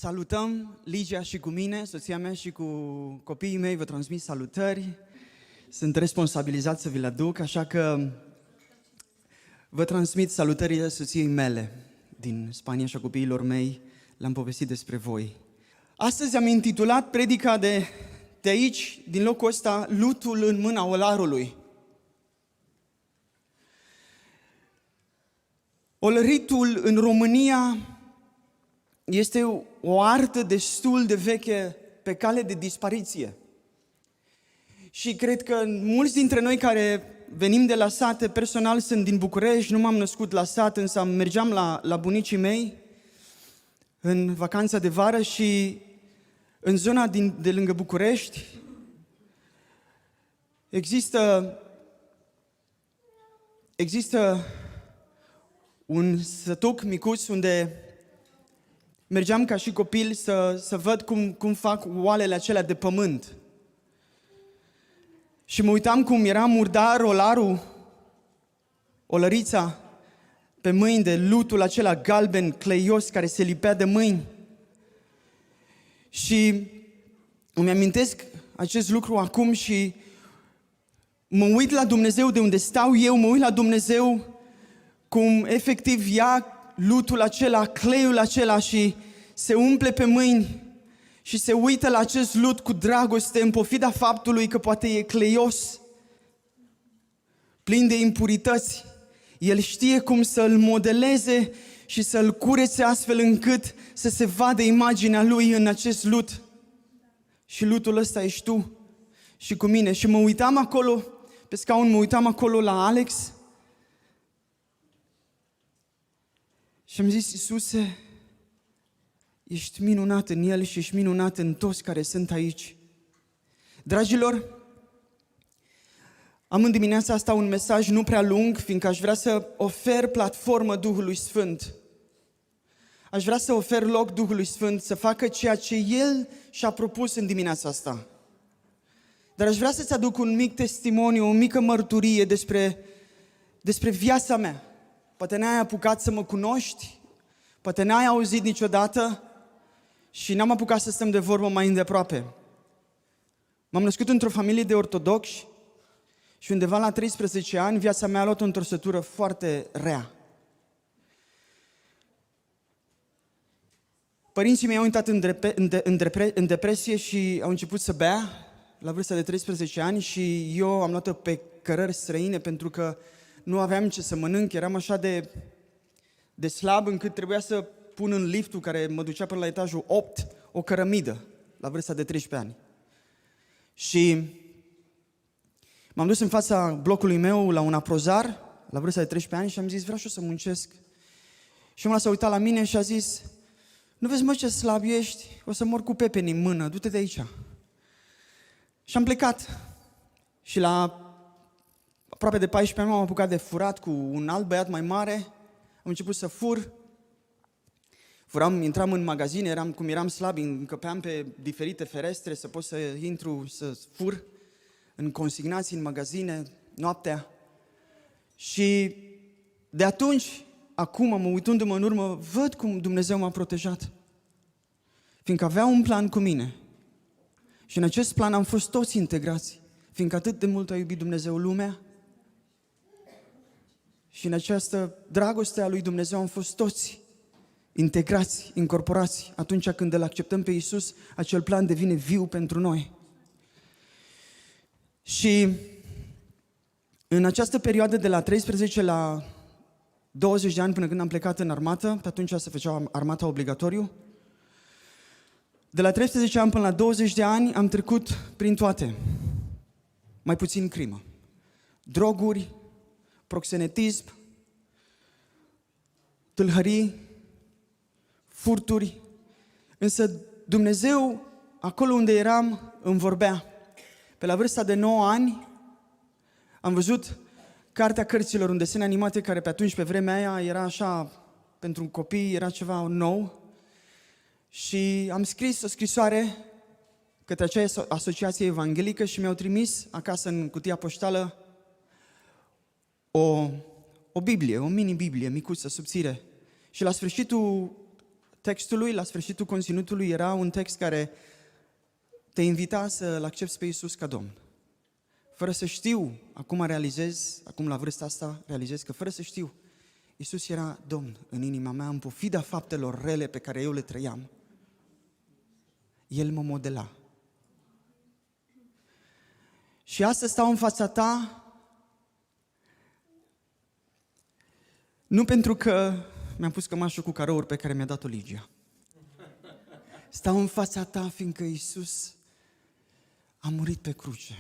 Vă salutăm, Ligia și cu mine, soția mea și cu copiii mei, vă transmit salutări. Sunt responsabilizat să vi le aduc, așa că vă transmit salutările soției mele din Spania și a copiilor mei. Le-am povestit despre voi. Astăzi am intitulat predica de aici, din locul ăsta, Lutul în mâna olarului. Olăritul în România este o artă destul de veche pe cale de dispariție. Și cred că mulți dintre noi care venim de la sate, personal sunt din București, nu m-am născut la sat, însă mergeam la bunicii mei în vacanța de vară și în zona de lângă București există un sătuc micuț unde mergeam ca și copil să văd cum fac oalele acelea de pământ. Și mă uitam cum era murdar olarul, olărița, pe mâini de lutul acela galben, cleios, care se lipea de mâini. Și îmi amintesc acest lucru acum și mă uit la Dumnezeu de unde stau eu, mă uit la Dumnezeu cum efectiv ia lutul acela, cleiul acela și se umple pe mâini și se uită la acest lut cu dragoste în pofida faptului că poate e cleios, plin de impurități. El știe cum să-l modeleze și să-l curețe astfel încât să se vadă imaginea lui în acest lut. Și lutul ăsta ești tu și cu mine. Și mă uitam acolo, pe scaun, mă uitam acolo la Alex și am zis, Iisuse, ești minunat în el și ești minunat în toți care sunt aici. Dragilor, am în dimineața asta un mesaj nu prea lung, fiindcă aș vrea să ofer platformă Duhului Sfânt. Aș vrea să ofer loc Duhului Sfânt să facă ceea ce El și-a propus în dimineața asta. Dar aș vrea să-ți aduc un mic testimoniu, o mică mărturie despre viața mea. Poate n-ai apucat să mă cunoști, poate n-ai auzit niciodată și n-am apucat să stăm de vorbă mai îndeaproape. M-am născut într-o familie de ortodoxi și undeva la 13 ani viața mea a luat o întorsătură foarte rea. Părinții mei au intrat în depresie și au început să bea la vârsta de 13 ani și eu am luat-o pe cărări străine pentru că nu aveam ce să mănânc, eram așa de slab încât trebuia să pun în liftul care mă ducea până la etajul 8 o cărămidă la vârsta de 13 ani. Și m-am dus în fața blocului meu la un aprozar la vârsta de 13 ani și am zis, vreau și eu să muncesc. Și omul s-a uitat la mine și a zis, nu vezi mă ce slab ești? O să mor cu pepeni în mână, du-te de aici. Și am plecat. Și la aproape de 14 ani m-am apucat de furat cu un alt băiat mai mare. Am început să fur. Intram în magazine, cum eram slab, încăpeam pe diferite ferestre să pot să intru, să fur în consignații, în magazine, noaptea. Și de atunci, acum, uitându-mă în urmă, văd cum Dumnezeu m-a protejat. Fiindcă avea un plan cu mine. Și în acest plan am fost toți integrați. Fiindcă atât de mult a iubit Dumnezeu lumea. Și în această dragoste a lui Dumnezeu am fost toți integrați, incorporați. Atunci când îl acceptăm pe Iisus, acel plan devine viu pentru noi. Și în această perioadă de la 13 la 20 de ani până când am plecat în armată, pe atunci se făcea armata obligatoriu, de la 13 ani până la 20 de ani am trecut prin toate, mai puțin crimă. Droguri, proxenetism, tâlhării, furturi, însă Dumnezeu, acolo unde eram, îmi vorbea. Pe la vârsta de 9 ani am văzut Cartea Cărților, un desen animate care pe atunci, pe vremea aia, era așa, pentru copii, era ceva nou. Și am scris o scrisoare către acea asociație evanghelică și mi-au trimis acasă în cutia poștală o Biblie, o mini-Biblie, micuță, subțire. Și la sfârșitul textului, la sfârșitul conținutului, era un text care te invita să-L accepți pe Iisus ca Domn. Fără să știu, acum la vârsta asta, realizez că fără să știu, Iisus era Domn în inima mea, în pofida faptelor rele pe care eu le trăiam. El mă modela. Și astăzi stau în fața ta, nu pentru că mi-am pus cămașul cu carouri pe care mi-a dat-o Ligia. Stau în fața ta fiindcă Iisus a murit pe cruce.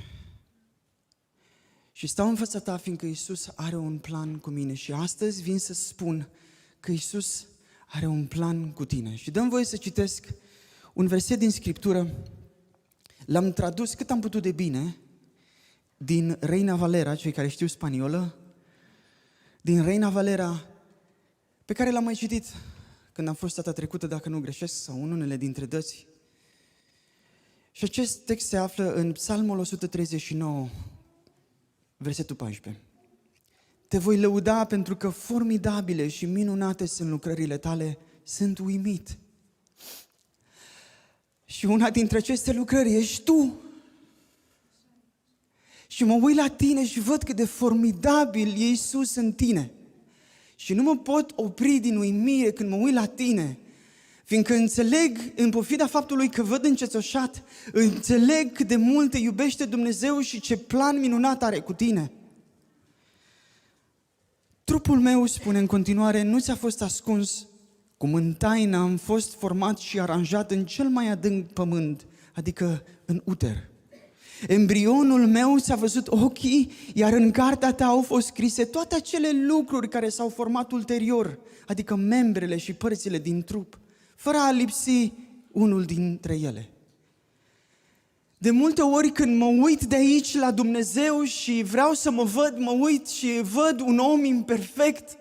Și stau în fața ta fiindcă Iisus are un plan cu mine și astăzi vin să spun că Iisus are un plan cu tine. Și dăm voie să citesc un verset din Scriptură, l-am tradus cât am putut de bine, din Reina Valera, cei care știu spaniolă, din Reina Valera, pe care l-am mai citit când am fost data trecută, dacă nu greșesc, sau în unele dintre dăți. Și acest text se află în Psalmul 139, versetul 14. Te voi lăuda pentru că formidabile și minunate sunt lucrările tale, sunt uimit. Și una dintre aceste lucrări ești tu. Și mă uit la tine și văd cât de formidabil e Iisus în tine. Și nu mă pot opri din uimire când mă uit la tine, fiindcă înțeleg, în pofida faptului că văd încețoșat, înțeleg cât de mult te iubește Dumnezeu și ce plan minunat are cu tine. Trupul meu, spune în continuare, nu ți-a fost ascuns, cum în taină am fost format și aranjat în cel mai adânc pământ, adică în uter. Embrionul meu ți-a văzut ochii, iar în cartea ta au fost scrise toate acele lucruri care s-au format ulterior, adică membrele și părțile din trup, fără a lipsi unul dintre ele. De multe ori când mă uit de aici la Dumnezeu și vreau să mă uit și văd un om imperfect,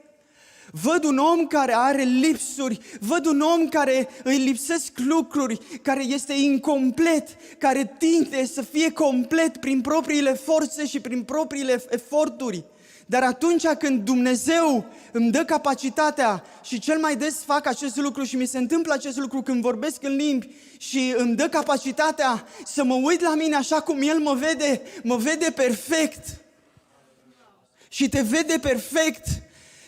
văd un om care are lipsuri, văd un om care îi lipsesc lucruri, care este incomplet, care tinde să fie complet prin propriile forțe și prin propriile eforturi. Dar atunci când Dumnezeu îmi dă capacitatea, și cel mai des fac acest lucru și mi se întâmplă acest lucru când vorbesc în limbi și îmi dă capacitatea să mă uit la mine așa cum El mă vede perfect. Și te vede perfect.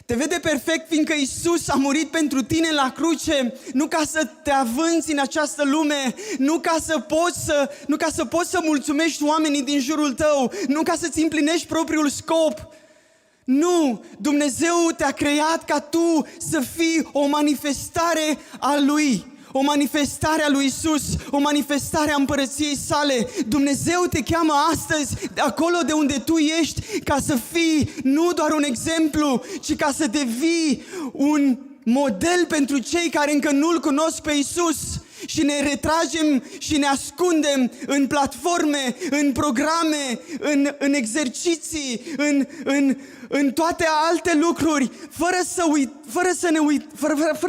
Te vede perfect fiindcă Iisus a murit pentru tine la cruce, nu ca să te avânți în această lume, nu ca să poți să mulțumești oamenii din jurul tău, nu ca să-ți împlinești propriul scop. Nu! Dumnezeu te-a creat ca tu să fii o manifestare a Lui. O manifestare a lui Iisus, o manifestare a împărăției sale. Dumnezeu te cheamă astăzi, de acolo de unde tu ești, ca să fii nu doar un exemplu, ci ca să devii un model pentru cei care încă nu-L cunosc pe Iisus. Și ne retragem și ne ascundem în platforme, în programe, în exerciții, în toate alte lucruri, fără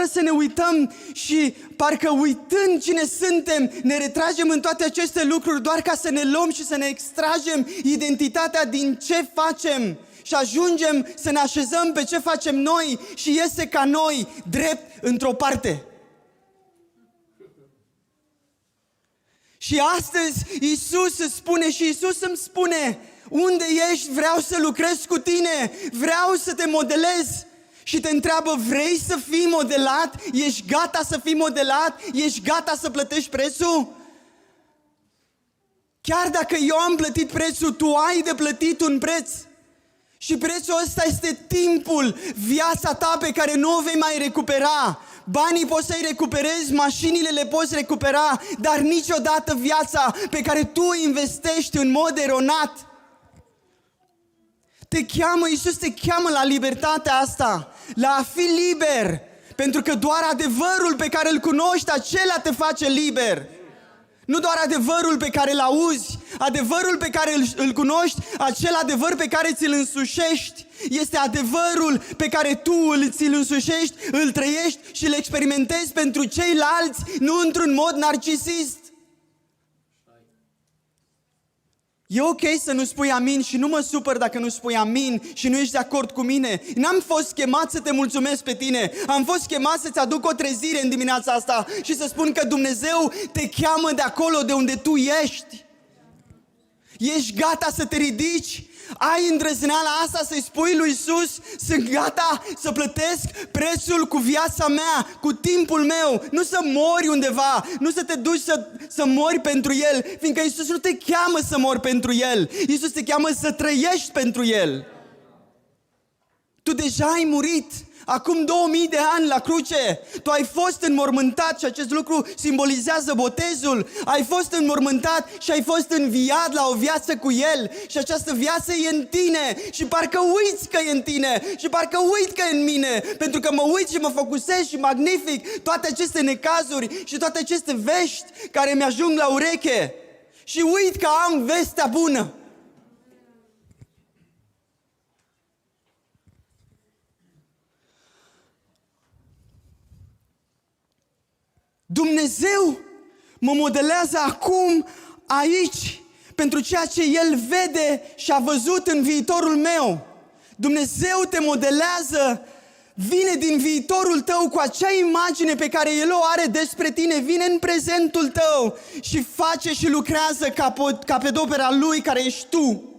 să ne uităm și parcă uitând cine suntem, ne retragem în toate aceste lucruri doar ca să ne luăm și să ne extragem identitatea din ce facem. Și ajungem să ne așezăm pe ce facem noi și iese ca noi, drept într-o parte. Și astăzi Iisus îți spune și Iisus îmi spune: unde ești? Vreau să lucrez cu tine, vreau să te modelez. Și te întreabă: vrei să fii modelat? Ești gata să fii modelat? Ești gata să plătești prețul? Chiar dacă eu am plătit prețul, tu ai de plătit un preț. Și prețul ăsta este timpul, viața ta pe care nu o vei mai recupera. Banii poți să-i recuperezi, mașinile le poți recupera, dar niciodată viața pe care tu o investești în mod eronat. Iisus te cheamă la libertatea asta, la a fi liber, pentru că doar adevărul pe care îl cunoști, acela te face liber. Nu doar adevărul pe care îl auzi, adevărul pe care îl cunoști, acel adevăr pe care ți-l însușești, este adevărul pe care tu ți-l însușești, îl trăiești și îl experimentezi pentru ceilalți, nu într-un mod narcisist. E ok să nu spui amin și nu mă supăr dacă nu spui amin și nu ești de acord cu mine. N-am fost chemat să te mulțumesc pe tine. Am fost chemat să-ți aduc o trezire în dimineața asta și să spun că Dumnezeu te cheamă de acolo de unde tu ești. Ești gata să te ridici? Ai îndrăzneala asta să-i spui lui Iisus: sunt gata să plătesc prețul cu viața mea, cu timpul meu, nu să mori undeva, nu să te duci să mori pentru El, fiindcă Iisus nu te cheamă să mori pentru El, Iisus te cheamă să trăiești pentru El. Tu deja ai murit acum 2000 de ani la cruce. Tu ai fost înmormântat și acest lucru simbolizează botezul. Ai fost înmormântat și ai fost înviat la o viață cu El. Și această viață e în tine. Și parcă uiți că e în tine. Și parcă uit că e în mine. Pentru că mă uit și mă focusez și magnific toate aceste necazuri și toate aceste vești care mi-ajung la ureche. Și uit că am vestea bună. Dumnezeu mă modelează acum, aici, pentru ceea ce El vede și a văzut în viitorul meu. Dumnezeu te modelează, vine din viitorul tău cu acea imagine pe care El o are despre tine, vine în prezentul tău și face și lucrează ca pe opera Lui care ești tu.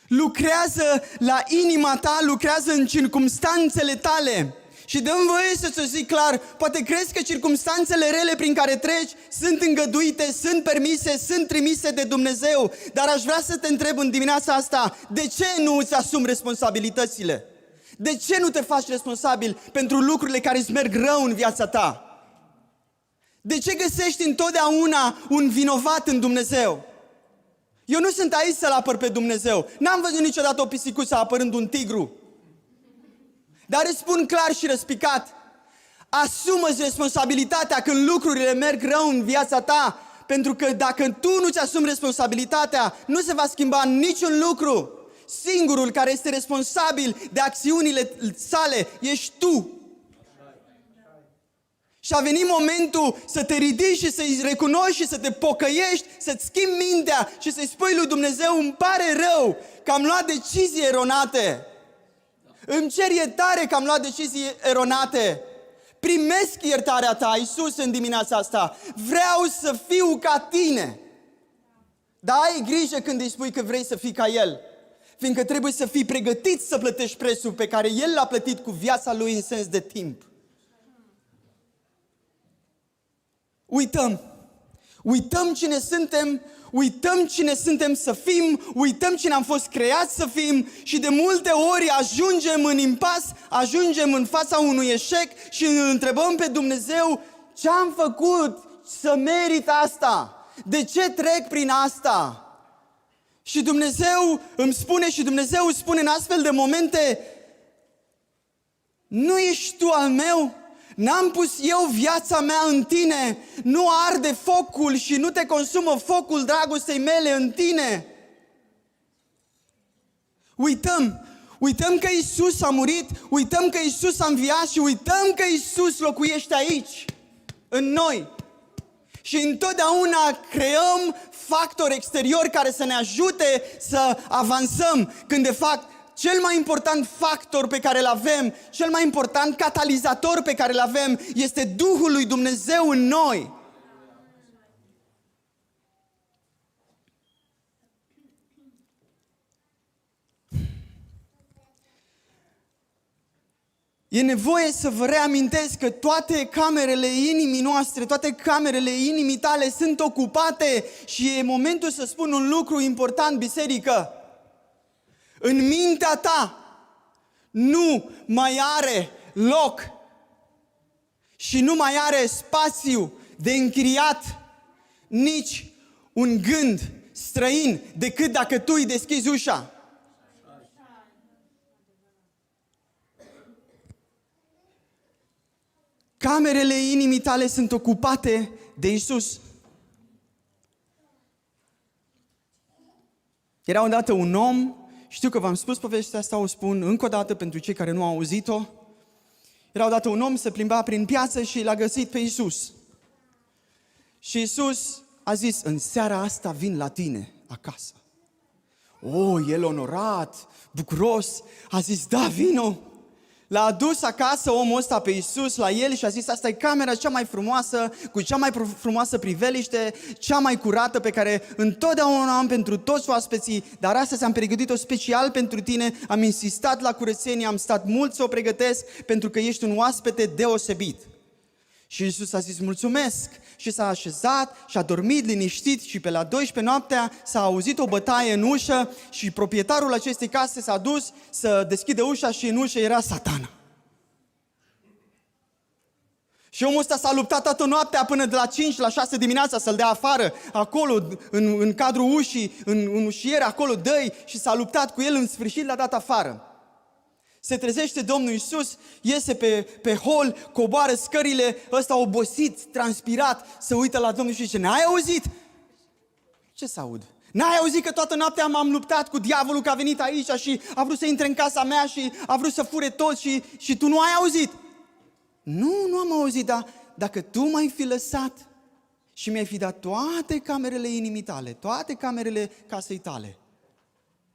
Lucrează la inima ta, lucrează în circumstanțele tale. Și dă-mi voie să-ți o zic clar, poate crezi că circumstanțele rele prin care treci sunt îngăduite, sunt permise, sunt trimise de Dumnezeu, dar aș vrea să te întreb în dimineața asta, de ce nu îți asumi responsabilitățile? De ce nu te faci responsabil pentru lucrurile care îți merg rău în viața ta? De ce găsești întotdeauna un vinovat în Dumnezeu? Eu nu sunt aici să-L apăr pe Dumnezeu. N-am văzut niciodată o pisicuță apărând un tigru. Dar îți spun clar și răspicat, asumă-ți responsabilitatea când lucrurile merg rău în viața ta, pentru că dacă tu nu-ți asumi responsabilitatea, nu se va schimba niciun lucru. Singurul care este responsabil de acțiunile sale ești tu. Și a venit momentul să te ridici și să-i recunoști și să te pocăiești, să-ți schimbi mintea și să-i spui lui Dumnezeu: îmi pare rău că am luat decizii eronate. Îmi cer iertare că am luat decizii eronate. Primesc iertarea ta, Iisus, în dimineața asta. Vreau să fiu ca tine. Dar ai grijă când îi spui că vrei să fii ca El. Fiindcă trebuie să fii pregătit să plătești prețul pe care El l-a plătit cu viața Lui în sens de timp. Uităm cine suntem, uităm cine suntem să fim, uităm cine am fost creați să fim și de multe ori ajungem în impas, ajungem în fața unui eșec și îl întrebăm pe Dumnezeu: ce am făcut să merit asta? De ce trec prin asta? Și Dumnezeu îmi spune și Dumnezeu îți spune în astfel de momente: nu ești tu al meu? N-am pus eu viața mea în tine? Nu arde focul și nu te consumă focul dragostei mele în tine? Uităm că Iisus a murit, uităm că Iisus a înviat și uităm că Iisus locuiește aici, în noi. Și întotdeauna creăm factori exteriori care să ne ajute să avansăm, când de fapt cel mai important factor pe care îl avem, cel mai important catalizator pe care îl avem este Duhul lui Dumnezeu în noi. E nevoie să vă reamintesc că toate camerele inimii noastre, toate camerele inimii tale sunt ocupate și e momentul să spun un lucru important, biserică. În mintea ta nu mai are loc și nu mai are spațiu de închiriat nici un gând străin decât dacă tu îi deschizi ușa. Camerele inimii tale sunt ocupate de Iisus. Era odată un om, știu că v-am spus povestea asta, o spun încă o dată pentru cei care nu au auzit-o. Era odată un om, se plimba prin piață și l-a găsit pe Iisus. Și Iisus a zis: în seara asta vin la tine. acasă. El onorat, bucuros, a zis, da, vino. L-a adus acasă omul ăsta pe Iisus la el și a zis, asta e camera cea mai frumoasă, cu cea mai frumoasă priveliște, cea mai curată pe care întotdeauna am pentru toți oaspeții, dar astăzi am pregătit-o special pentru tine, am insistat la curățenie, am stat mult să o pregătesc pentru că ești un oaspete deosebit. Și Iisus a zis, mulțumesc, și s-a așezat și a dormit liniștit și pe la 12 noaptea s-a auzit o bătaie în ușă și proprietarul acestei case s-a dus să deschide ușa și în ușă era Satana. Și omul ăsta s-a luptat toată noaptea până de la 5 la 6 dimineața să-l dea afară, acolo, în cadrul ușii, în ușier, acolo dă-i și s-a luptat cu el, în sfârșit l-a dat afară. Se trezește Domnul Iisus, iese pe hol, coboară scările, ăsta obosit, transpirat, se uită la Domnul și zice, n-ai auzit? Ce să aud? N-ai auzit că toată noaptea m-am luptat cu diavolul că a venit aici și a vrut să intre în casa mea și a vrut să fure tot și tu nu ai auzit? Nu am auzit, dar dacă tu m-ai fi lăsat și mi-ai fi dat toate camerele inimii tale, toate camerele casei tale,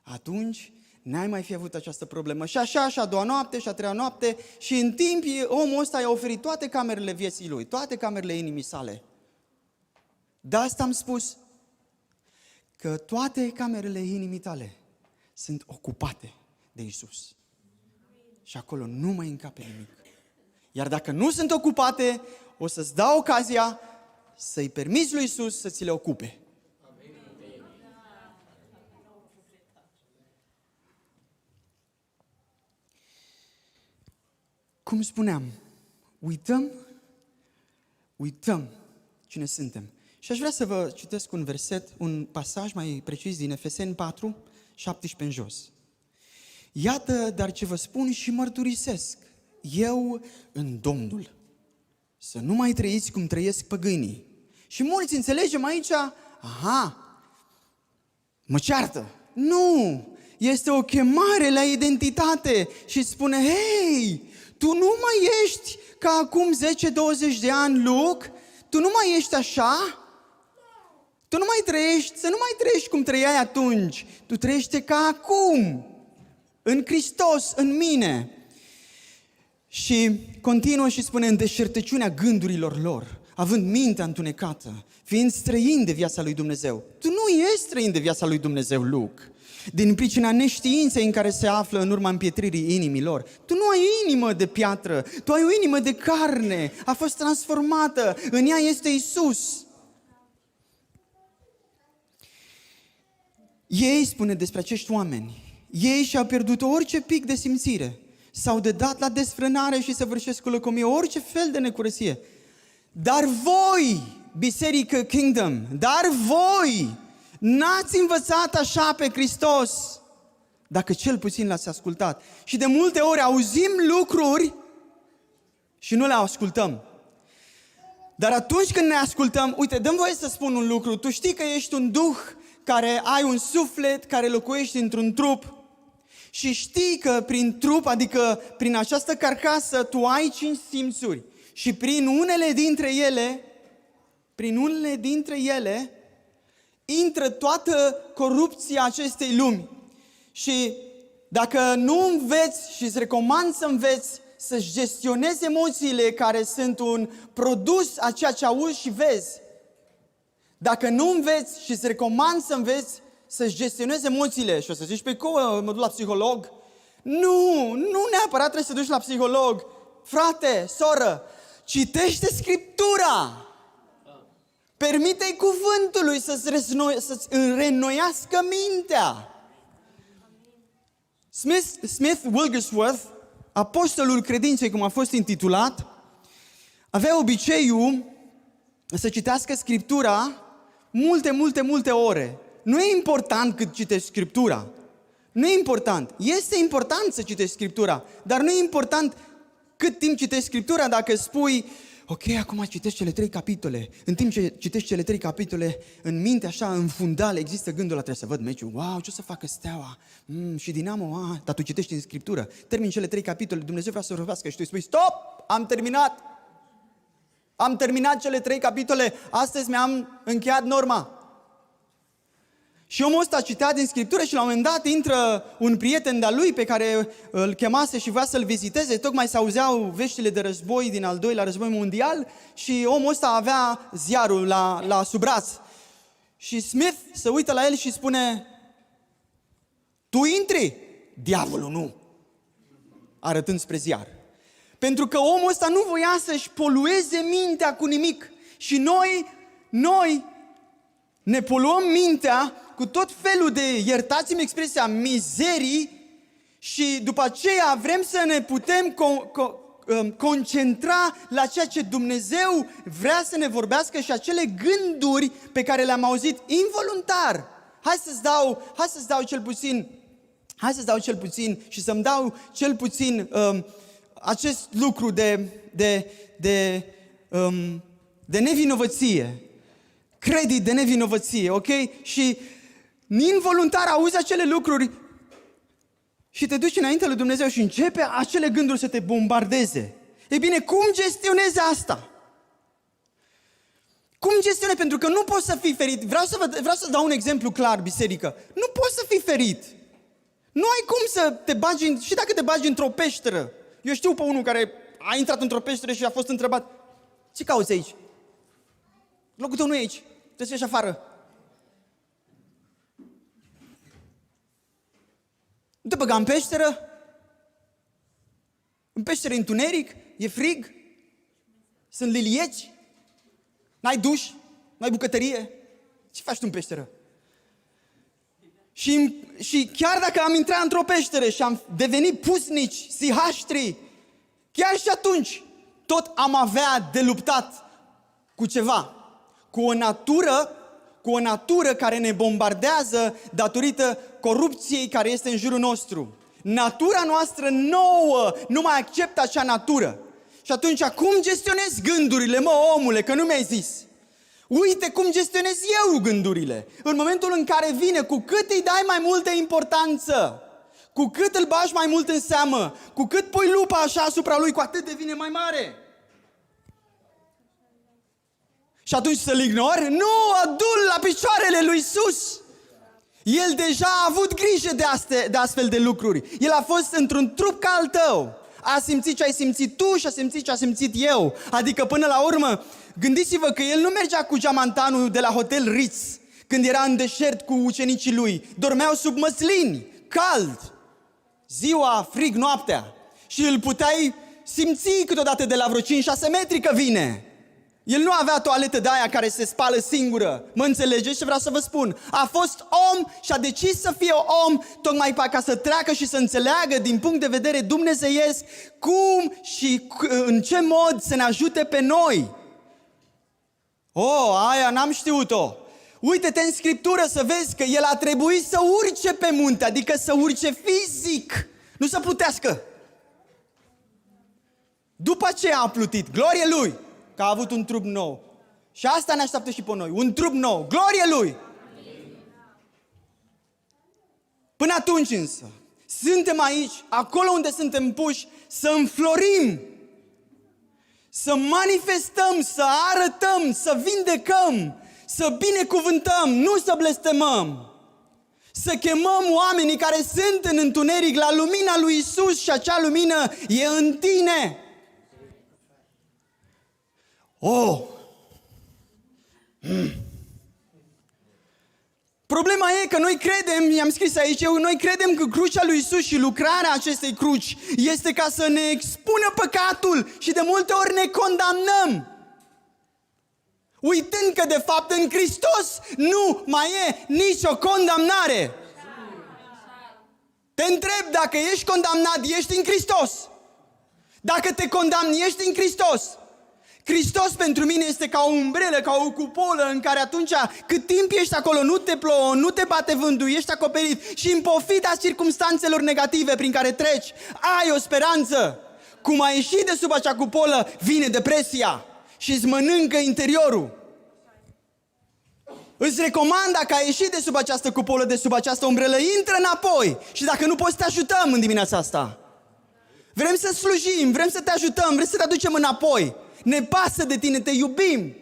atunci n-ai mai fi avut această problemă. Și așa, și a doua noapte, și a treia noapte, și în timp omul ăsta i-a oferit toate camerele vieții lui, toate camerele inimii sale. De asta am spus că toate camerele inimii tale sunt ocupate de Iisus. Și acolo nu mai încape nimic. Iar dacă nu sunt ocupate, o să-ți dau ocazia să-i permiți lui Iisus să ți le ocupe. Cum spuneam, uităm cine suntem. Și aș vrea să vă citesc un verset, un pasaj mai precis din Efeseni 4, 17 în jos. Iată, dar ce vă spun și mărturisesc, eu în Domnul, să nu mai trăiți cum trăiesc păgânii. Și mulți înțelegem aici, mă ceartă. Nu, este o chemare la identitate și spune, hei, tu nu mai ești ca acum 10-20 de ani, Luc, tu nu mai ești așa, tu nu mai trăiești, să nu mai trăiești cum trăiai atunci, tu trăiești ca acum, în Hristos, în mine. Și continuă și spune, în deșertăciunea gândurilor lor, având mintea întunecată, fiind străin de viața lui Dumnezeu. Tu nu ești străin de viața lui Dumnezeu, Luc. Din pricina neștiinței în care se află în urma împietririi inimilor. Tu nu ai inimă de piatră, tu ai o inimă de carne, a fost transformată, în ea este Iisus. Ei, spune despre acești oameni, ei și-au pierdut orice pic de simțire, s-au dedat la desfrânare și săvârșesc cu lăcomie orice fel de necurăție. Dar voi, Biserică Kingdom, dar voi n-ați învățat așa pe Hristos, dacă cel puțin l-ați ascultat. Și de multe ori auzim lucruri și nu le ascultăm. Dar atunci când ne ascultăm, uite, dă-mi voie să spun un lucru. Tu știi că ești un duh care ai un suflet, care locuiești într-un trup și știi că prin trup, adică prin această carcasă, tu ai 5 simțuri și prin unele dintre ele intră toată corupția acestei lumi. Și dacă nu înveți și îți recomand să înveți să-și gestionezi emoțiile care sunt un produs a ceea ce auzi și vezi, dacă nu înveți și îți recomand să înveți să-și gestionezi emoțiile și o să zici, pe cum mă duc la psiholog? Nu neapărat trebuie să duci la psiholog. Frate, soră, citește Scriptura. Permite-i cuvântului să-ți reînnoiască mintea. Smith Wigglesworth, apostolul credinței, cum a fost intitulat, avea obiceiul să citească Scriptura multe ore. Nu e important cât citești Scriptura. Nu e important. Este important să citești Scriptura, dar nu e important cât timp citești Scriptura dacă spui, ok, acum citești cele 3 capitole. În timp ce citești cele 3 capitole, în minte, așa, în fundal, există gândul ăla, trebuie să văd meciul. Wow, ce o să facă Steaua? Și Dinamo, dar tu citești în Scriptură. Termin cele 3 capitole, Dumnezeu vrea să vorbească și tu îi spui, stop, am terminat. Am terminat cele 3 capitole, astăzi mi-am încheiat norma. Și omul ăsta citea din Scriptură și la un moment dat intră un prieten de-a lui pe care îl chemase și voia să-l viziteze. Tocmai se auzeau veștile de război din al doilea război mondial și omul ăsta avea ziarul la sub braț. Și Smith se uită la el și spune: tu intri? Diavolul nu! Arătând spre ziar. Pentru că omul ăsta nu voia să-și polueze mintea cu nimic. Și noi ne poluăm mintea cu tot felul de, iertați-mi expresia, mizerii și după aceea vrem să ne putem concentra la ceea ce Dumnezeu vrea să ne vorbească și acele gânduri pe care le-am auzit involuntar. Hai să-ți dau cel puțin și să-mi dau cel puțin acest lucru de nevinovăție. Credit de nevinovăție, ok? Și involuntar auzi acele lucruri și te duci înainte lui Dumnezeu și începe acele gânduri să te bombardeze. Ei bine, cum gestionezi asta? Cum gestionezi? Pentru că nu poți să fii ferit. Vreau să dau un exemplu clar, biserică. Nu poți să fii ferit. Nu ai cum să te bagi, și dacă te bagi într-o peșteră. Eu știu pe unul care a intrat într-o peșteră și a fost întrebat: ce cauți aici? Locul tău nu e aici. Trebuie să ieși afară. Nu te băga în peșteră? În peșteră e întuneric, e frig, sunt lilieci, n-ai duș, n-ai bucătărie. Ce faci tu în peșteră? Și chiar dacă am intrat într-o peșteră și am devenit pusnici, sihaștri, chiar și atunci tot am avea de luptat cu ceva. Cu o natură care ne bombardează datorită corupției care este în jurul nostru. Natura noastră nouă nu mai acceptă acea natură. Și atunci, cum gestionezi gândurile, mă, omule, că nu mi-ai zis? Uite cum gestionez eu gândurile. În momentul în care vine, cu cât îi dai mai multă importanță, cu cât îl bagi mai mult în seamă, cu cât pui lupa așa asupra lui, cu atât devine mai mare. Și atunci să-l ignori? Nu, adu-l la picioarele lui Iisus. El deja a avut grijă de astfel de lucruri. El a fost într-un trup ca al tău. A simțit ce ai simțit tu și a simțit ce a simțit eu. Adică până la urmă, gândiți-vă că el nu mergea cu geamantanul de la Hotel Ritz când era în deșert cu ucenicii lui. Dormeau sub măslini, cald, ziua, frig, noaptea. Și îl puteai simți câteodată de la vreo 5-6 metri că vine. El nu avea toaletă de aia care se spală singură. Mă înțelegeți ce vreau să vă spun? A fost om și a decis să fie om tocmai ca să treacă și să înțeleagă din punct de vedere dumnezeiesc cum și în ce mod să ne ajute pe noi. Aia n-am știut-o. Uite-te în Scriptură să vezi că el a trebuit să urce pe munte, adică să urce fizic, nu să plutească. După aceea a plutit, glorie lui, că a avut un trup nou. Și asta ne așteaptă și pe noi, un trup nou, glorie lui. Până atunci însă, suntem aici, acolo unde suntem puși, să înflorim, să manifestăm, să arătăm, să vindecăm, să binecuvântăm, nu să blestemăm. Să chemăm oamenii care sunt în întuneric la lumina lui Isus și acea lumină e în tine. Problema e că noi credem, i-am scris aici, noi credem că crucea lui Isus și lucrarea acestei cruci este ca să ne expună păcatul și de multe ori ne condamnăm. Uitând că de fapt în Hristos nu mai e nicio condamnare. Te întreb, dacă ești condamnat, ești în Hristos. Dacă te condamni, ești în Hristos. Hristos pentru mine este ca o umbrelă, ca o cupolă în care atunci cât timp ești acolo, nu te plouă, nu te bate vântul, ești acoperit și în pofida circumstanțelor negative prin care treci, ai o speranță. Cum ai ieșit de sub acea cupolă, vine depresia și îți mănâncă interiorul. Îți recomand, dacă ai ieșit de sub această cupolă, de sub această umbrelă, intră înapoi. Și dacă nu poți, te ajutăm în dimineața asta. Vrem să slujim, vrem să te ajutăm, vrem să te aducem înapoi. Ne pasă de tine, te iubim.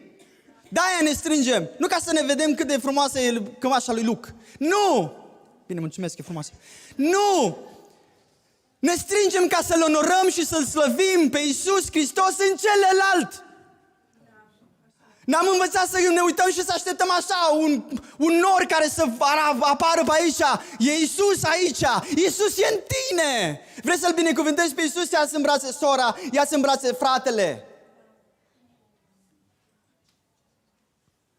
De-aia ne strângem. Nu ca să ne vedem cât de frumoasă e cămașa lui Luc. Nu! Bine, mulțumesc, e frumoasă. Nu! Ne strângem ca să-L onorăm și să-L slăvim pe Iisus Hristos în celălalt. N-am învățat să ne uităm și să așteptăm așa un nor care să apară pe aici. E Iisus aici. Iisus e în tine. Vrei să-L binecuvântezi pe Iisus? Ia-ți în brațe sora, ia-ți în brațe fratele.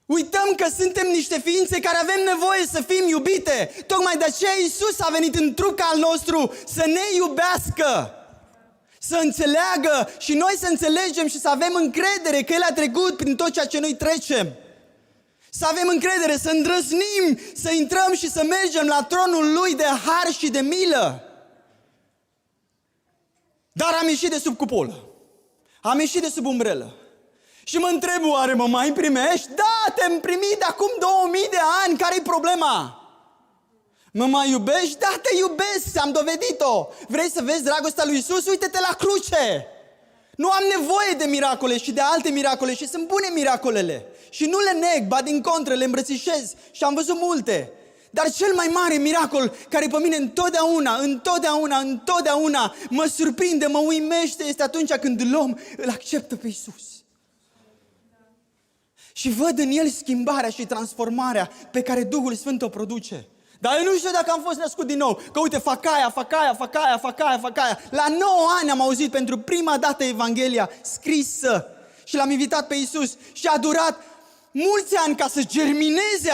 Uităm că suntem niște ființe care avem nevoie să fim iubite. Tocmai de aceea Iisus a venit în trup ca al nostru să ne iubească. Să înțeleagă și noi să înțelegem și să avem încredere că El a trecut prin tot ceea ce noi trecem. Să avem încredere, să îndrăznim, să intrăm și să mergem la tronul Lui de har și de milă. Dar am ieșit de sub cupolă. Am ieșit de sub umbrelă. Și mă întreb, oare mă mai primești? Da, te-am primit de acum 2000 de ani. Care-i problema? Mă mai iubești? Da, te iubesc, am dovedit-o. Vrei să vezi dragostea lui Iisus? Uite-te la cruce. Nu am nevoie de miracole și de alte miracole și sunt bune miracolele. Și nu le neg, ba din contră, le îmbrățișez și am văzut multe. Dar cel mai mare miracol care pe mine întotdeauna mă surprinde, mă uimește este atunci când om îl acceptă pe Iisus. Și văd în el schimbarea și transformarea pe care Duhul Sfânt o produce. Dar eu nu știu dacă am fost născut din nou. Că uite, fac aia. La 9 ani am auzit pentru prima dată Evanghelia scrisă. Și l-am invitat pe Iisus. Și a durat mulți ani ca să germineze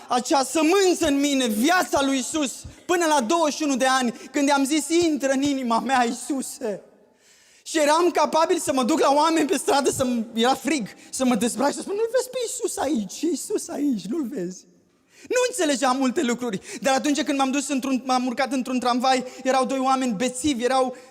acea sămânță în mine, viața lui Iisus. Până la 21 de ani, când i-am zis, intră în inima mea, Iisuse. Și eram capabil să mă duc la oameni pe stradă, era frig, să mă dezbrac și să spun, nu-L vezi pe Iisus aici, nu-L vezi. Nu înțelegeam multe lucruri, dar atunci când m-am urcat într-un tramvai, erau 2 oameni bețivi,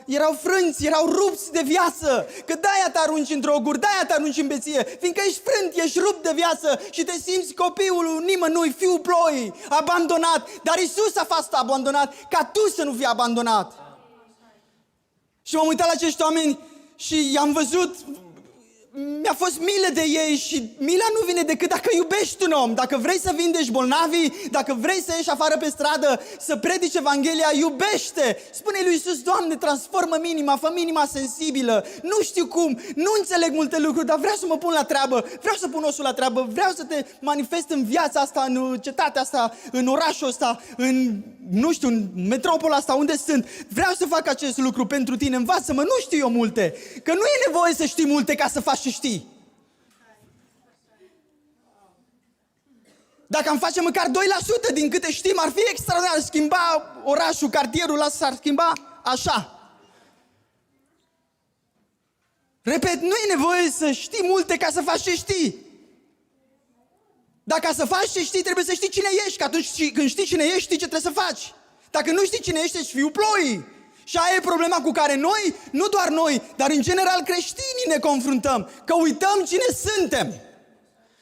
erau frânți, erau rupți de viață. Că de-aia te arunci în droguri, de-aia te arunci în beție, fiindcă ești frânt, ești rupt de viață și te simți copilul nimănui, fiul ploii, abandonat. Dar Iisus a fost abandonat ca tu să nu fii abandonat. Și m-am uitat la acești oameni și i-am văzut, mi-a fost milă de ei și mila nu vine decât dacă iubești un om. Dacă vrei să vindești bolnavii, dacă vrei să ieși afară pe stradă, să predici Evanghelia, iubește. Spune lui Iisus, Doamne, transformă-mi inima, fă-mi inima sensibilă. Nu știu cum, nu înțeleg multe lucruri, dar vreau să mă pun la treabă, vreau să pun osul la treabă, vreau să te manifest în viața asta, în cetatea asta, în orașul ăsta, în metropola asta unde sunt. Vreau să fac acest lucru pentru tine, învață-mă, nu știu eu multe. Că nu e nevoie să știi multe ca să faci ce știi. Dacă am face măcar 2% din câte știm, ar fi extraordinar. Schimba orașul, cartierul ăla s-ar schimba așa. Repet, nu e nevoie să știi multe ca să faci ce știi. Dar ca să faci ce știi, trebuie să știi cine ești. Că atunci când știi cine ești, știi ce trebuie să faci. Dacă nu știi cine ești, ești fiul ploii. Și aia e problema cu care noi, nu doar noi, dar în general creștinii ne confruntăm. Că uităm cine suntem.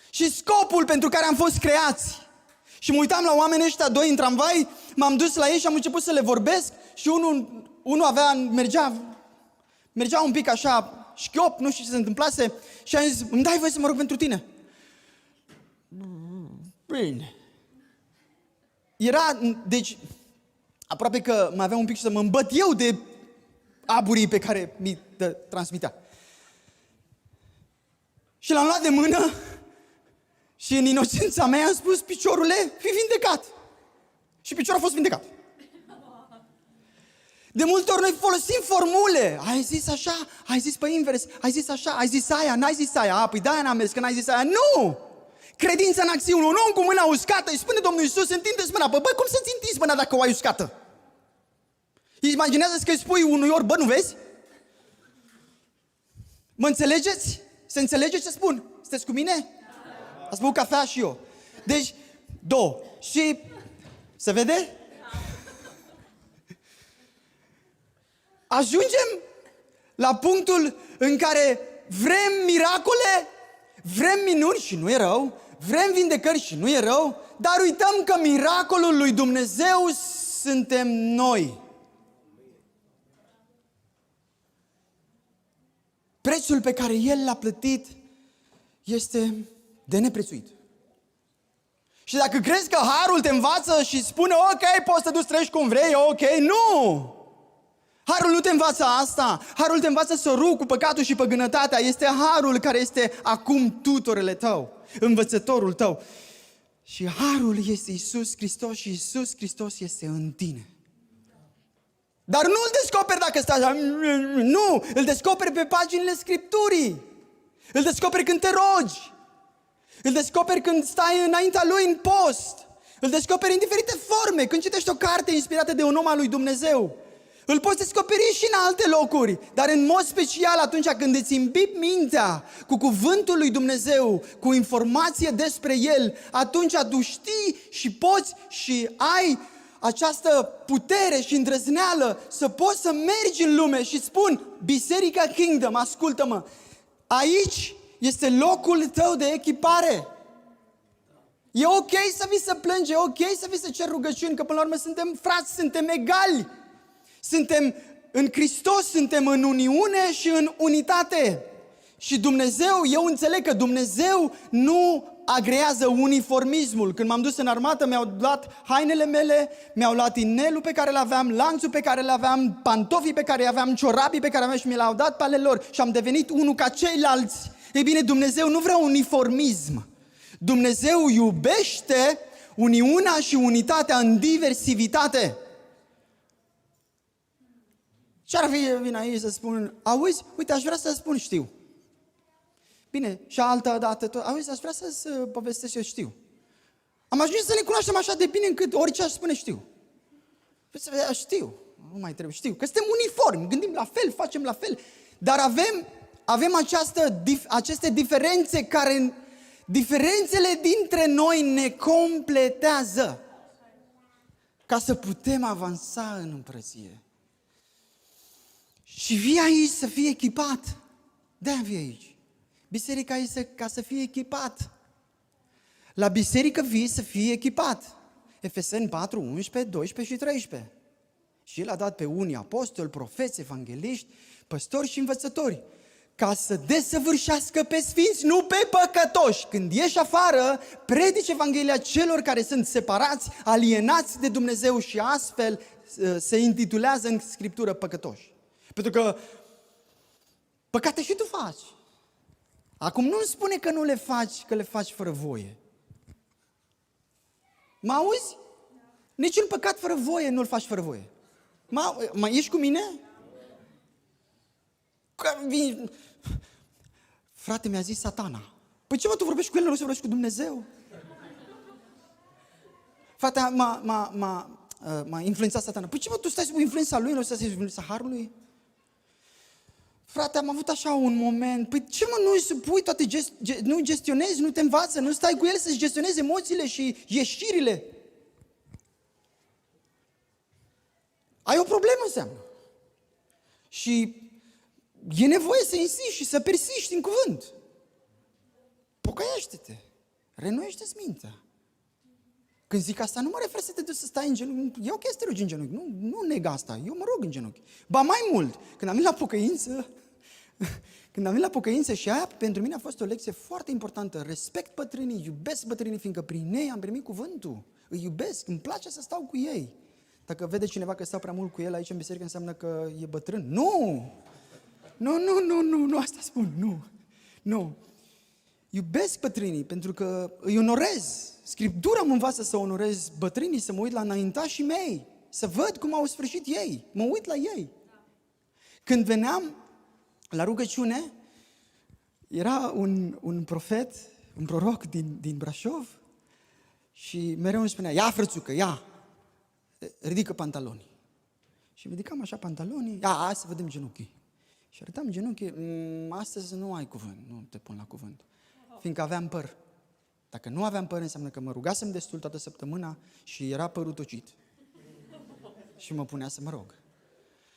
Și scopul pentru care am fost creați. Și mă uitam la oamenii ăștia 2 în tramvai, m-am dus la ei și am început să le vorbesc. Și unul mergea un pic așa șchiop, nu știu ce se întâmplase. Și am zis, îmi dai voie să mă rog pentru tine? Bine. Deci, aproape că mai avea un pic și să mă îmbăt eu de aburii pe care mi transmitea. Și l-am luat de mână și în inocența mea am spus, piciorule, fii vindecat. Și piciorul a fost vindecat. De multe ori noi folosim formule. Ai zis așa, ai zis pe invers, ai zis așa, ai zis aia, n-ai zis aia. Păi de-aia n-am mers, că n-ai zis aia. Nu! Credința în acțiune. Un om cu mâna uscată îi spune Domnul Iisus, întindeți mâna. Băi, cum să-ți întinzi mâna dacă o ai uscată? Imaginează-ți că îi spui unui ori, bă, nu vezi? Mă înțelegeți? Se înțelege ce spun? Sunteți cu mine? Ați băut cafea și eu. Deci, 2. Și se vede? Ajungem la punctul în care vrem miracole, vrem minuni și nu e rău, vrem vindecări și nu e rău, dar uităm că miracolul lui Dumnezeu suntem noi. Prețul pe care El l-a plătit este De neprețuit. Și dacă crezi că harul te învață și spune, ok, poți să te duci trăiești cum vrei, ok, nu! Harul nu te învață asta. Harul te învață să rugi cu păcatul și păgânătatea. Este harul care este acum tutorele tău, învățătorul tău. Și harul este Iisus Hristos și Iisus Hristos este în tine. Dar nu îl descoperi dacă stai așa, nu, îl descoperi pe paginile Scripturii. Îl descoperi când te rogi. Îl descoperi când stai înaintea Lui în post. Îl descoperi în diferite forme, când citești o carte inspirată de un om al lui Dumnezeu. Îl poți descoperi și în alte locuri, dar în mod special atunci când îți imbibi mintea cu cuvântul lui Dumnezeu, cu informație despre El, atunci tu știi și poți și ai această putere și îndrăzneală să poți să mergi în lume și spun, Biserica Kingdom, ascultă-mă, aici este locul tău de echipare. E ok să vii să plângi, e ok să vii să ceri rugăciuni, că până la urmă suntem frați, suntem egali. Suntem în Hristos, suntem în uniune și în unitate. Și Dumnezeu, eu înțeleg că Dumnezeu nu agrează uniformismul. Când m-am dus în armată, mi-au luat hainele mele, mi-au luat inelul pe care l-aveam, lanțul pe care l-aveam, pantofii pe care aveam, ciorapii pe care aveam și mi l-au dat pe ale lor și am devenit unul ca ceilalți. Ei bine, Dumnezeu nu vrea uniformism. Dumnezeu iubește uniunea și unitatea în diversitate. Ce-ar fi vin aici să spun, auzi, uite, aș vrea să spun știu. Bine, și altă dată, auzi, aș vrea să-ți povestesc eu știu. Am ajuns să ne cunoaștem așa de bine încât orice aș spune știu. Știu, nu mai trebuie, știu, că suntem uniformi, gândim la fel, facem la fel, dar avem aceste diferențe care, diferențele dintre noi ne completează ca să putem avansa în împărăție. Și vii aici să fii echipat. De-aia vii aici. Biserica este ca să fii echipat. La biserică vii să fii echipat. Efeseni 4, 11, 12 și 13. Și El a dat pe unii apostoli, profeți, evangeliști, păstori și învățători, ca să desăvârșească pe sfinți, nu pe păcătoși. Când ieși afară, predici Evanghelia celor care sunt separați, alienați de Dumnezeu și astfel se intitulează în Scriptură păcătoși. Pentru că păcate și tu faci. Acum nu-mi spune că nu le faci, că le faci fără voie. Mă auzi? Niciun păcat fără voie nu-l faci fără voie. Mai ești cu mine? Frate, mi-a zis Satana. Păi ce mă, tu vorbești cu el, nu să vorbești cu Dumnezeu? Frate, m-a influențat Satana. Păi ce mă, tu stai sub influența lui, nu stai sub influența harului? Frate, am avut așa un moment. Păi ce mă, nu supui toate, nu gestionezi, nu te învață, nu stai cu el să-și gestionezi emoțiile și ieșirile. Ai o problemă, înseamnă. Și e nevoie să insisti și să persiști în cuvânt. Pocăiește-te. Renuiește-ți mintea. Când zic asta, nu mă refer să te duci să stai în genunchi. E ok să te rogi în genunchi. Nu neg asta. Eu mă rog în genunchi. Ba mai mult, când am venit la pocăință, și aia pentru mine a fost o lecție foarte importantă. Respect bătrânii, iubesc bătrânii, fiindcă prin ei am primit cuvântul. Îi iubesc, îmi place să stau cu ei. Dacă vede cineva că stau prea mult cu el aici în biserică, înseamnă că e bătrân. Nu, asta spun, nu. Iubesc bătrânii pentru că îi onorez. Scriptura mă învață să onorez bătrânii, să mă uit la înaintașii mei, să văd cum au sfârșit ei, mă uit la ei. Când veneam la rugăciune, era un profet, un proroc din Brașov și mereu îmi spunea, ia frățucă, ia, ridică pantalonii. Și ridicam așa pantalonii, ia, hai să vedem genunchii. Și arătam genunchii, astăzi nu ai cuvânt, nu te pun la cuvânt, fiindcă aveam păr. Dacă nu aveam păr, înseamnă că mă rugasem destul toată săptămâna și era părul tocit. Și mă punea să mă rog.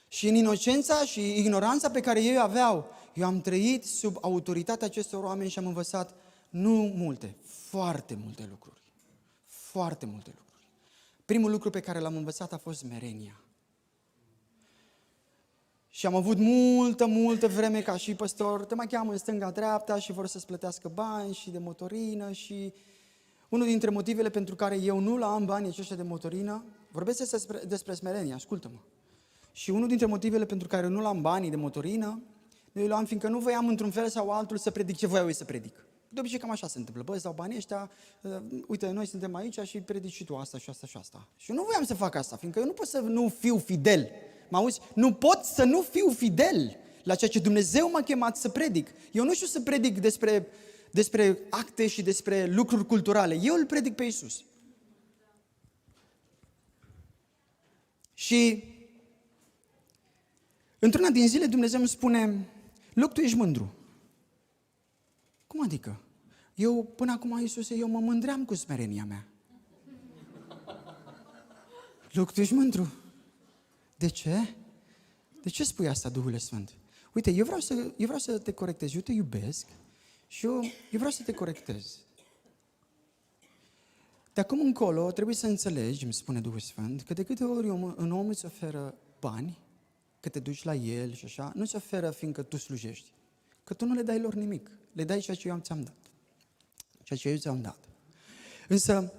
Și în inocența și ignoranța pe care ei aveau, eu am trăit sub autoritatea acestor oameni și am învățat nu multe, foarte multe lucruri. Foarte multe lucruri. Primul lucru pe care l-am învățat a fost smerenia. Și am avut multă vreme ca și păstor, te mai cheamă în stânga-dreapta și vor să-ți plătească bani și de motorină și unul dintre motivele pentru care eu nu l-am banii aceștia de motorină, vorbesc despre smerenie, ascultă-mă. Și unul dintre motivele pentru care nu l-am banii de motorină, eu l-am fiindcă nu voiam într-un fel sau altul să predic ce voiau ei să predic. De obicei cam așa se întâmplă. Bă, îți dau banii ăștia, uite, noi suntem aici și predici și tu asta și asta și asta. Și eu nu voiam să fac asta, fiindcă eu nu pot să nu fiu fidel. Mă auzi? Nu pot să nu fiu fidel la ceea ce Dumnezeu m-a chemat să predic. Eu nu știu să predic despre acte și despre lucruri culturale. Eu îl predic pe Iisus. Și într-una din zile Dumnezeu îmi spune, Luc, tu ești mândru. Cum adică? Eu, până acum, Iisuse, eu mă mândream cu smerenia mea. Luc, tu ești mândru. De ce? De ce spui asta, Duhule Sfânt? Uite, eu vreau să te corectez. Eu te iubesc și eu vreau să te corectez. De acum încolo trebuie să înțelegi, îmi spune Duhul Sfânt, că de câte ori un om îți oferă bani, că te duci la el și așa, nu-ți oferă fiindcă tu slujești. Că tu nu le dai lor nimic. Le dai ceea ce eu ți-am dat. Ceea ce eu ți-am dat. Însă,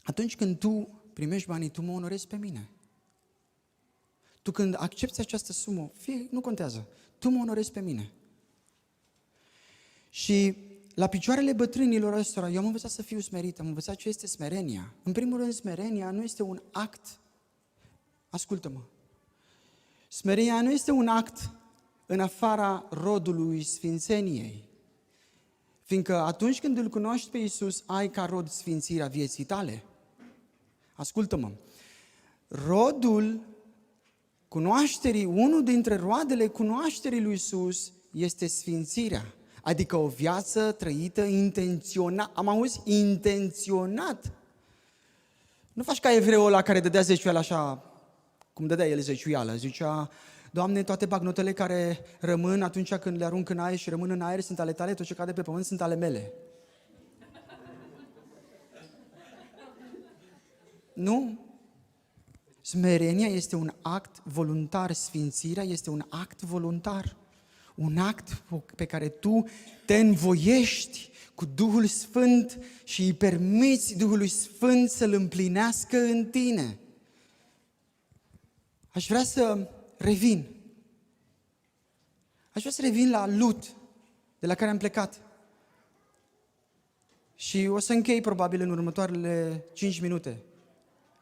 atunci când tu primești banii, tu mă onorezi pe mine. Tu când accepti această sumă, fie, nu contează, tu mă onorezi pe mine. Și la picioarele bătrânilor ăstora, eu am învățat să fiu smerit, am învățat ce este smerenia. În primul rând, smerenia nu este un act, ascultă-mă, smerenia nu este un act în afara rodului sfințeniei. Fiindcă atunci când îl cunoști pe Iisus, ai ca rod sfințirea vieții tale. Ascultă-mă, rodul cunoașterii, unul dintre roadele cunoașterii lui Iisus este sfințirea. Adică o viață trăită intenționat. Am auzit? Intenționat. Nu faci ca evreul ăla care dădea zeciuială așa, cum dădea el zeciuială. Zicea, Doamne, toate bagnotele care rămân atunci când le arunc în aer și rămân în aer sunt ale tale, tot ce cade pe pământ sunt ale mele. Nu? Smerenia este un act voluntar, sfințirea este un act voluntar. Un act pe care tu te învoiești cu Duhul Sfânt și îi permiți Duhului Sfânt să-L împlinească în tine. Aș vrea să revin. Aș vrea să revin la Lut, de la care am plecat. Și o să închei probabil în următoarele 5 minute.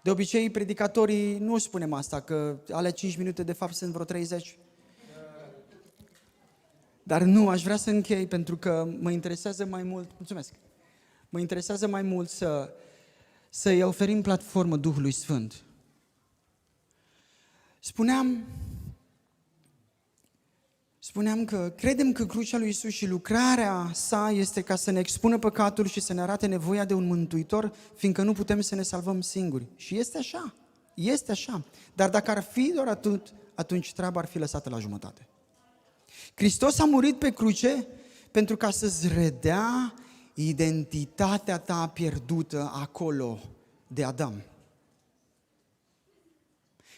De obicei, predicatorii nu spunem asta, că ale 5 minute de fapt sunt vreo 30. Dar nu, aș vrea să închei pentru că mă interesează mai mult, mulțumesc, mă interesează mai mult să-i oferim platformă Duhului Sfânt. Spuneam că credem că crucea lui Iisus și lucrarea sa este ca să ne expună păcatul și să ne arate nevoia de un mântuitor, fiindcă nu putem să ne salvăm singuri. Și este așa. Dar dacă ar fi doar atât, atunci treaba ar fi lăsată la jumătate. Hristos a murit pe cruce pentru ca să-ți redea identitatea ta pierdută acolo de Adam.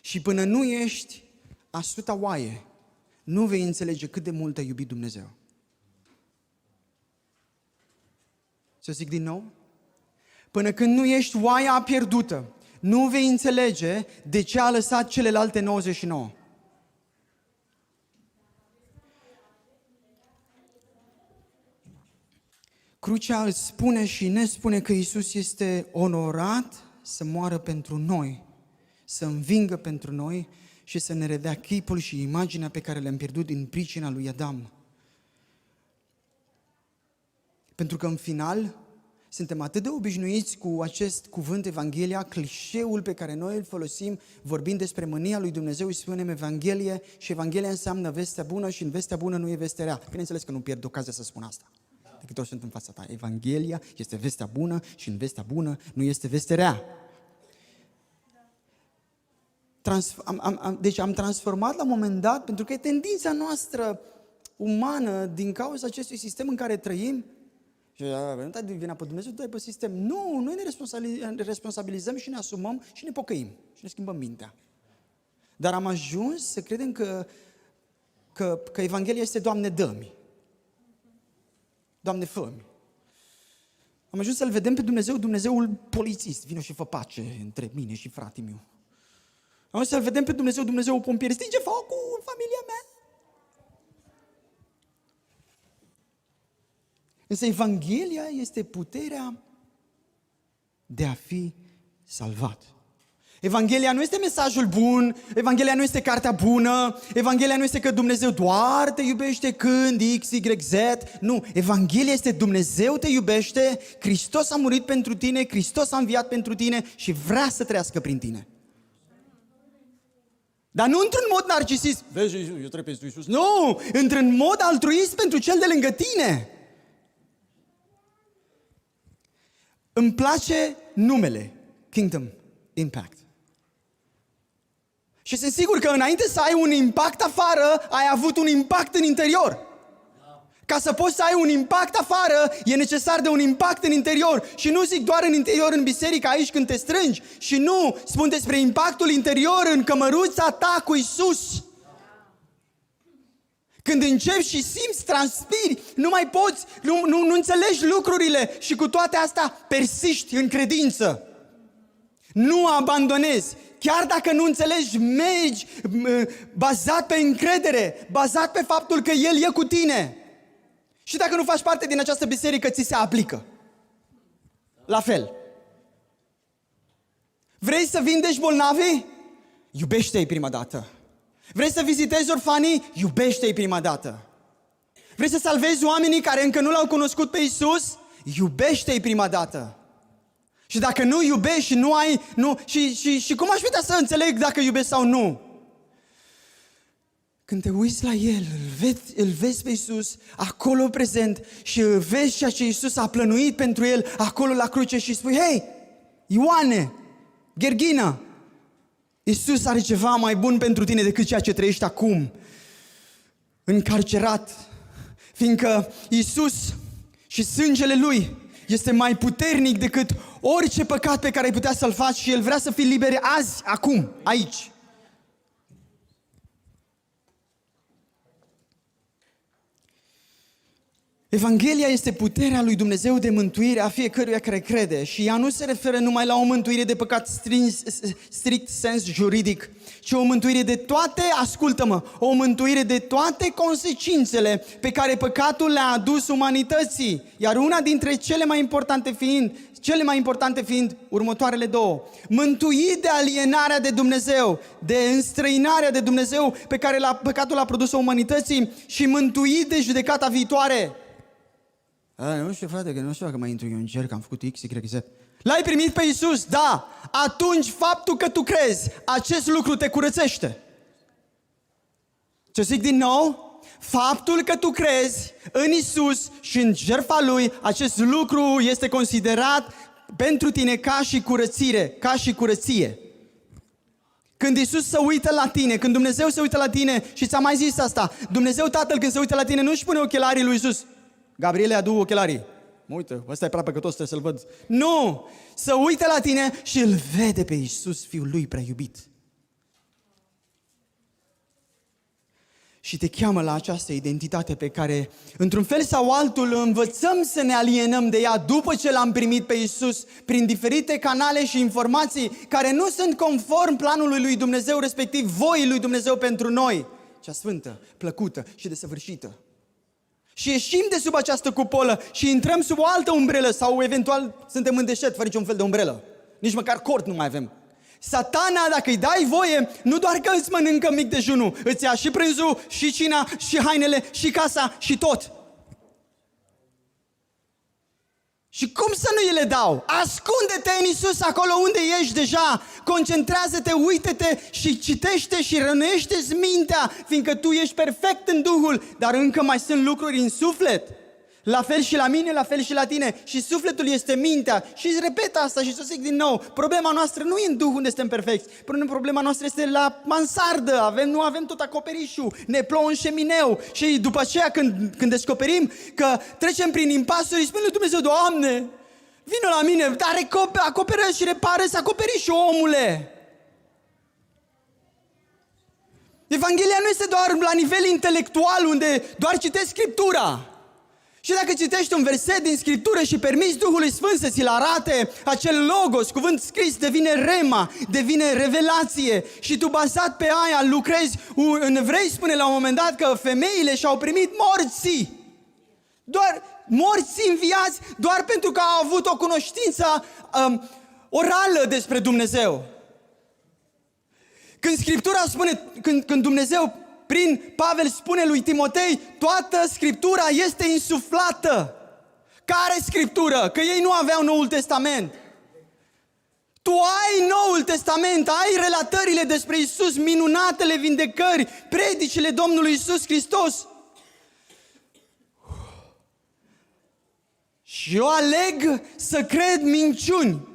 Și până nu ești 100 oaie, nu vei înțelege cât de mult ai iubit Dumnezeu. Să zic din nou? Până când nu ești oaia pierdută, nu vei înțelege de ce a lăsat celelalte 99. Crucea îți spune și ne spune că Iisus este onorat să moară pentru noi, să învingă pentru noi și să ne redea chipul și imaginea pe care le-am pierdut din pricina lui Adam. Pentru că în final suntem atât de obișnuiți cu acest cuvânt Evanghelia, clișeul pe care noi îl folosim vorbind despre mânia lui Dumnezeu, îi spunem Evanghelie și Evanghelia înseamnă vestea bună și în vestea bună nu e vestea rea. Bineînțeles că nu pierd ocazia să spun asta. De câte ori sunt în fața ta. Evanghelia este vestea bună și în vestea bună nu este vestea rea. Deci am transformat la un moment dat, pentru că e tendința noastră umană din cauza acestui sistem în care trăim. Și nu dai vina pe Dumnezeu, dai pe sistem. Nu, noi ne responsabilizăm și ne asumăm și ne pocăim și ne schimbăm mintea. Dar am ajuns să credem că că Evanghelia este Doamne, dă-mi. Doamne, fă-mi. Am ajuns să-L vedem pe Dumnezeu, Dumnezeul polițist. Vino și fă pace între mine și fratele meu. Am ajuns să-L vedem pe Dumnezeu, Dumnezeul pompier. Stinge focul în familia mea. Însă Evanghelia este puterea de a fi salvat. Evanghelia nu este mesajul bun, Evanghelia nu este cartea bună, Evanghelia nu este că Dumnezeu doar te iubește când X, Y, Z. Nu, Evanghelia este Dumnezeu te iubește, Hristos a murit pentru tine, Hristos a înviat pentru tine și vrea să trăiască prin tine. Dar nu într-un mod narcisist. Vezi, eu trebuie pe Iisus. Nu, într-un mod altruist pentru cel de lângă tine. Îmi place numele Kingdom Impact. Și sunt sigur că înainte să ai un impact afară, ai avut un impact în interior. Ca să poți să ai un impact afară, e necesar de un impact în interior. Și nu zic doar în interior, în biserică, aici când te strângi. Și nu, spun despre impactul interior în cămăruța ta cu Iisus. Când începi și simți, transpiri, nu mai poți, nu înțelegi lucrurile și cu toate astea persiști în credință. Nu abandonezi. Chiar dacă nu înțelegi, mergi bazat pe încredere, bazat pe faptul că El e cu tine. Și dacă nu faci parte din această biserică, ți se aplică. La fel. Vrei să vindeci bolnavii? Iubește-i prima dată. Vrei să vizitezi orfanii? Iubește-i prima dată. Vrei să salvezi oamenii care încă nu L-au cunoscut pe Iisus? Iubește-i prima dată. Și dacă nu iubești și nu ai... Și cum aș putea să înțeleg dacă iubești sau nu? Când te uiți la El, îl vezi pe Iisus acolo prezent și vezi ceea ce Iisus a plănuit pentru El acolo la cruce și spui, hei, Ioane, Gherghina, Iisus are ceva mai bun pentru tine decât ceea ce trăiești acum, încarcerat, fiindcă Iisus și sângele Lui este mai puternic decât orice păcat pe care ai putea să-l faci și El vrea să fii liber azi, acum, aici. Evanghelia este puterea lui Dumnezeu de mântuire a fiecăruia care crede și ea nu se referă numai la o mântuire de păcat strict sens juridic, ci o mântuire de toate, ascultă-mă, o mântuire de toate consecințele pe care păcatul le-a adus umanității, iar una dintre cele mai importante fiind următoarele două. Mântuit de alienarea de Dumnezeu, de înstrăinarea de Dumnezeu pe care păcatul a produs-o umanității și mântuit de judecata viitoare. Nu știu, frate, că nu știu dacă mai intru eu în cer, că am făcut X, Y, Z. L-ai primit pe Iisus? Da. Atunci faptul că tu crezi, acest lucru te curățește. Ce zic din nou? Faptul că tu crezi în Iisus și în jertfa Lui, acest lucru este considerat pentru tine ca și curățire, ca și curăție. Când Iisus se uită la tine, când Dumnezeu se uită la tine și ți-am mai zis asta, Dumnezeu Tatăl când se uită la tine nu-și pune ochelarii lui Iisus. Gabriele, adu ochelarii. Mă uită, ăsta e prea păcătos, trebuie să-l văd. Nu! Să uită la tine și îl vede pe Iisus, Fiul Lui prea iubit. Și te cheamă la această identitate pe care, într-un fel sau altul, învățăm să ne alienăm de ea după ce l-am primit pe Iisus prin diferite canale și informații care nu sunt conform planului lui Dumnezeu, respectiv voii lui Dumnezeu pentru noi, cea sfântă, plăcută și desăvârșită. Și ieșim de sub această cupolă și intrăm sub o altă umbrelă sau eventual suntem în deșert fără niciun fel de umbrelă. Nici măcar cort nu mai avem. Satana, dacă îi dai voie, nu doar că îți mănâncă mic dejunul, îți ia și prânzul, și cina, și hainele, și casa, și tot. Și cum să nu îi le dau? Ascunde-te în Iisus acolo unde ești deja. Concentrează-te, uite-te și citește și rănuiește-ți mintea, fiindcă tu ești perfect în Duhul, dar încă mai sunt lucruri în suflet. La fel și la mine, la fel și la tine. Și sufletul este mintea. Și îți repet asta și să zic din nou. Problema noastră nu e în Duh unde suntem perfecți. Problema noastră este la mansardă. Nu avem tot acoperișul. Ne plouă în șemineu. Și după aceea când descoperim că trecem prin impasuri, îi spune lui Dumnezeu, Doamne, vină la mine, dar acoperă și repară-ți acoperișul, omule. Evanghelia nu este doar la nivel intelectual, unde doar citești Scriptura. Și dacă citești un verset din Scriptură și permiți Duhului Sfânt să ți-l arate, acel logos, cuvânt scris, devine rema, devine revelație. Și tu, bazat pe aia, lucrezi. În Evrei spune la un moment dat că femeile și-au primit morții. Doar morți înviați, doar pentru că au avut o cunoștință orală despre Dumnezeu. Când Scriptura spune, când Dumnezeu prin Pavel spune lui Timotei, toată Scriptura este insuflată. Care Scriptură? Că ei nu aveau Noul Testament. Tu ai Noul Testament, ai relatările despre Isus, minunatele vindecări, predicile Domnului Isus Hristos. Și eu aleg să cred minciuni.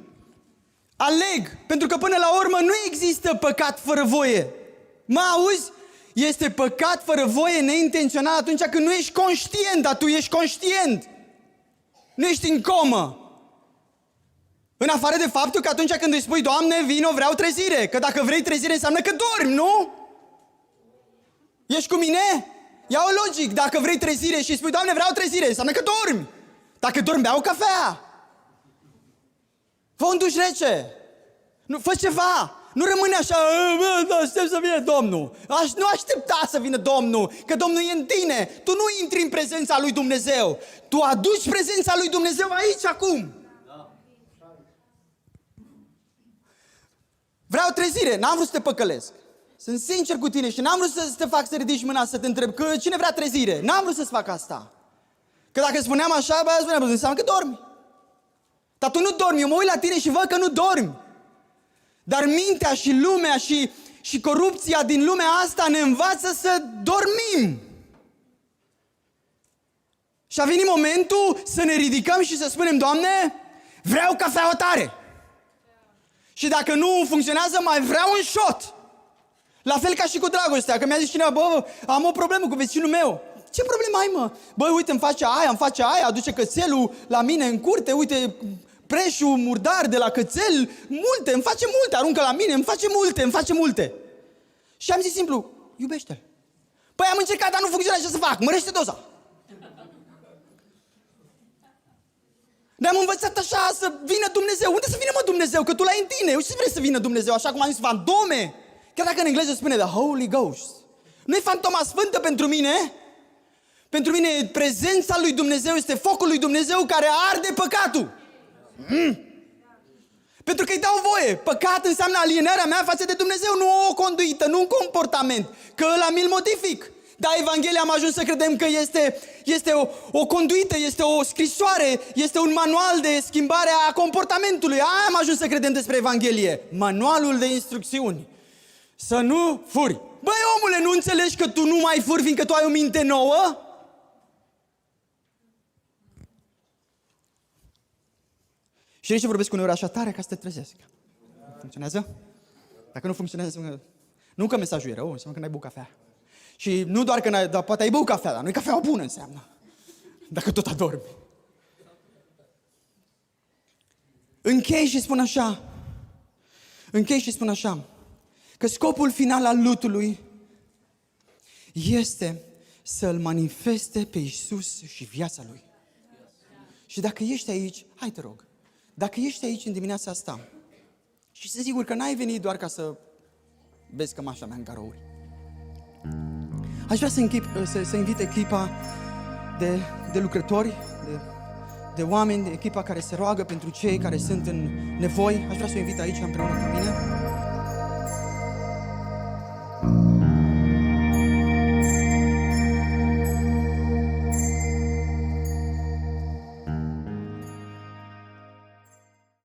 Aleg, pentru că până la urmă nu există păcat fără voie. Mă auzi? Este păcat fără voie neintenționat atunci când nu ești conștient, dar tu ești conștient. Nu ești în comă. În afară de faptul că atunci când îi spui, Doamne, vino, vreau trezire. Că dacă vrei trezire înseamnă că dormi, nu? Ești cu mine? Ia-o logic. Dacă vrei trezire și îi spui, Doamne, vreau trezire, înseamnă că dormi. Dacă dormi, bea o cafea. Fă un duș rece. Nu, fă ceva. Nu rămâne așa, aștept să vină Domnul. Nu aștepta să vină Domnul, că Domnul e în tine. Tu nu intri în prezența lui Dumnezeu. Tu aduci prezența lui Dumnezeu aici, acum. Vreau trezire, n-am vrut să te păcălesc. Sunt sincer cu tine și n-am vrut să te fac să ridici mâna să te întreb că cine vrea trezire. N-am vrut să-ți fac asta. Că dacă spuneam așa, înseamnă că dormi. Dar tu nu dormi, eu mă uit la tine și văd că nu dormi. Dar mintea și lumea și corupția din lumea asta ne învață să dormim. Și a venit momentul să ne ridicăm și să spunem, Doamne, vreau cafeaua tare. Și dacă nu funcționează, mai vreau un shot. La fel ca și cu dragostea, că mi-a zis cineva, bă, am o problemă cu vecinul meu. Ce problemă ai, mă? Băi, uite, îmi face aia, aduce cățelul la mine în curte, uite, preșul murdar de la cățel, îmi face multe, aruncă la mine, îmi face multe. Și am zis simplu, iubește-l. Păi am încercat, dar nu funcționează, ce să fac? Mărește doza. Ne-am învățat așa să vină Dumnezeu. Unde să vină, mă, Dumnezeu? Că tu l-ai în tine. Eu ce vrei să vină Dumnezeu? Așa cum am zis, fantome. Chiar dacă în engleză spune The Holy Ghost. Nu e fantoma sfântă pentru mine. Pentru mine prezența lui Dumnezeu este focul lui Dumnezeu care arde păcatul. Pentru că îi dau voie. Păcat înseamnă alienarea mea față de Dumnezeu, nu o conduită, nu un comportament. Că ăla mi-l modific. Dar Evanghelia am ajuns să credem că este o conduită, este o scrisoare, este un manual de schimbare a comportamentului. Aia am ajuns să credem despre Evanghelie. Manualul de instrucțiuni. Să nu furi. Băi, omule, nu înțelegi că tu nu mai furi fiindcă tu ai o minte nouă? Și nici vorbesc uneori așa tare ca să te trezesc. Funcționează? Dacă nu funcționează, nu că mesajul e rău, înseamnă că n-ai băut cafea. Și nu doar că dar poate ai băut cafea, dar nu e cafeaua bună înseamnă. Dacă tot adormi. Închei și spun așa, că scopul final al lutului este să-L manifeste pe Iisus și viața Lui. Și dacă ești aici, hai te rog, dacă ești aici în dimineața asta și sunt sigur că n-ai venit doar ca să vezi cămașa mea în garouri. Aș vrea să invit echipa de lucrători, de oameni, de echipa care se roagă pentru cei care sunt în nevoi. Aș vrea să o invit aici împreună cu mine.